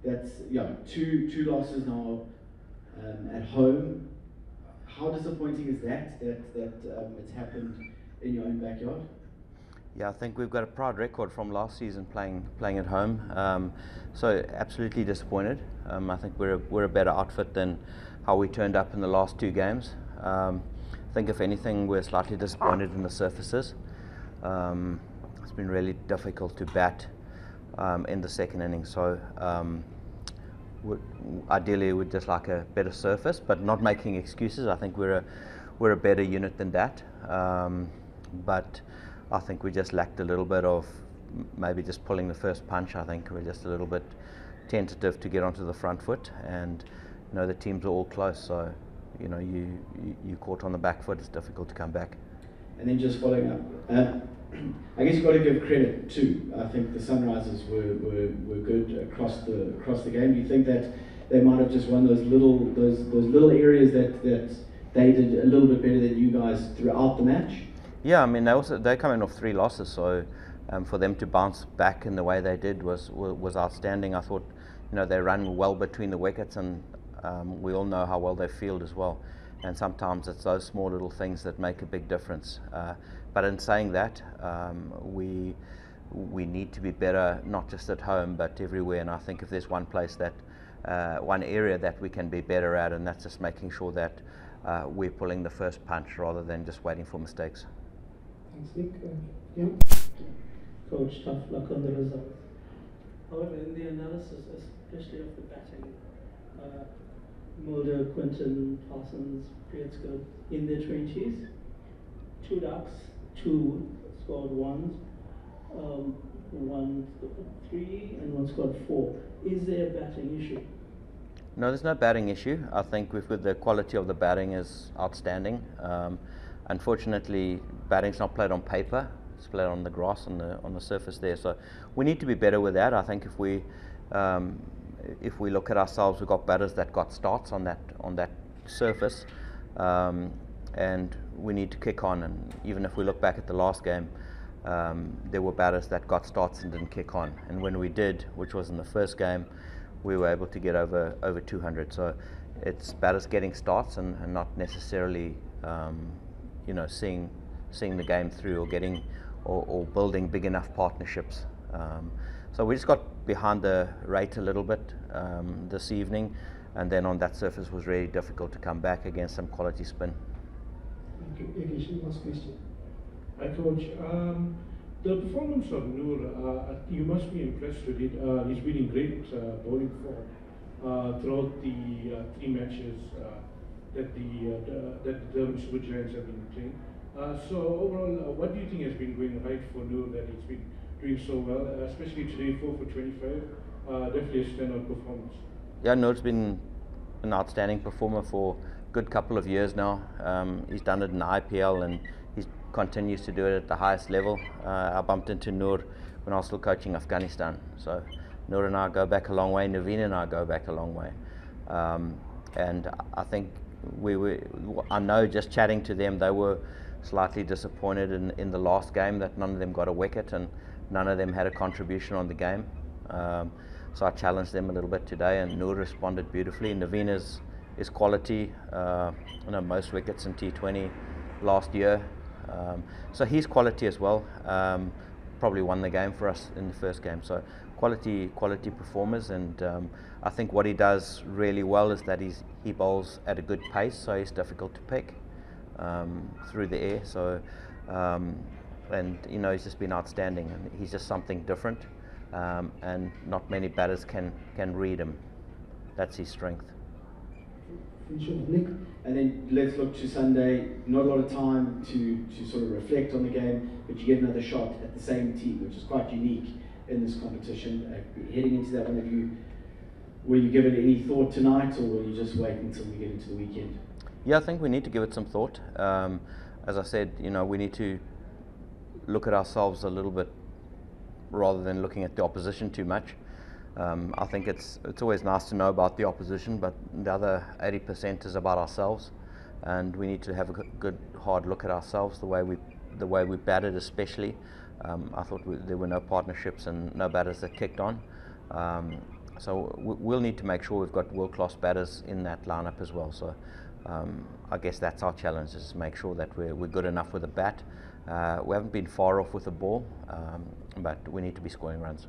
That's two losses now at home. How disappointing is that it's happened in your own backyard? Yeah, I think we've got a proud record from last season playing at home. So absolutely disappointed. I think we're a better outfit than how we turned up in the last two games. I think if anything, we're slightly disappointed in the surfaces. It's been really difficult to bat in the second inning. So ideally, we'd just like a better surface, but not making excuses. I think we're a better unit than that. But I think we just lacked a little bit of maybe just pulling the first punch. I think we're just a little bit tentative to get onto the front foot, and the teams are all close. So you caught on the back foot. It's difficult to come back. And then just following up, I guess you've got to give credit too. I think the Sunrisers were good across the game. Do you think that they might have just won those little areas that they did a little bit better than you guys throughout the match? Yeah, I mean they're coming off 3 losses, so for them to bounce back in the way they did was outstanding. I thought they ran well between the wickets, and we all know how well they field as well. And sometimes it's those small little things that make a big difference. But in saying that, we need to be better, not just at home but everywhere. And I think if there's one place one area that we can be better at, and that's just making sure that we're pulling the first punch rather than just waiting for mistakes. Thanks, Nick. Yeah. Coach, tough luck on the results. However, in the analysis, especially of the batting, Mulder, Quinton, Parsons, Prietsco in their 20s, 2 ducks, 2 scored ones, 1 scored 3, and 1 scored 4. Is there a batting issue? No, there's no batting issue. I think the quality of the batting is outstanding. Unfortunately, batting's not played on paper; it's played on the grass on the surface there. So we need to be better with that. I think if we look at ourselves, we've got batters that got starts on that surface, and we need to kick on. And even if we look back at the last game, there were batters that got starts and didn't kick on. And when we did, which was in the first game, we were able to get over 200. So it's batters getting starts and not necessarily seeing the game through, or getting or building big enough partnerships. So we just got behind the rate a little bit this evening, and then on that surface was really difficult to come back against some quality spin. Last question. Hi, Coach. The performance of Noor, you must be impressed with it. He's been in great bowling form throughout the 3 matches that the Durban Super Giants have been playing. So overall, what do you think has been going right for Noor that he's been doing so well, especially today, 4 for 25, definitely a standout performance. Yeah, Noor's been an outstanding performer for a good couple of years now. He's done it in the IPL, and he continues to do it at the highest level. I bumped into Noor when I was still coaching Afghanistan, so Noor and I go back a long way, Naveen and I go back a long way. And I think I know just chatting to them, they were slightly disappointed in the last game that none of them got a wicket and none of them had a contribution on the game. So I challenged them a little bit today, and Noor responded beautifully. Naveen is quality, most wickets in T20 last year. So he's quality as well. Probably won the game for us in the first game. So quality performers, and I think what he does really well is that he bowls at a good pace, so he's difficult to pick through the air. So and he's just been outstanding, and he's just something different, and not many batters can read him. That's his strength. Nick. And then let's look to Sunday. Not a lot of time to sort of reflect on the game, but you get another shot at the same team, which is quite unique in this competition. Heading into that one, will you give it any thought tonight, or will you just wait until we get into the weekend? Yeah, I think we need to give it some thought. As I said, we need to look at ourselves a little bit rather than looking at the opposition too much. I think it's always nice to know about the opposition, but the other 80% is about ourselves, and we need to have a good hard look at ourselves, the way we batted especially. I thought there were no partnerships and no batters that kicked on. so we'll need to make sure we've got world-class batters in that lineup as well. So I guess that's our challenge, is to make sure that we're good enough with the bat. We haven't been far off with the ball, but we need to be scoring runs.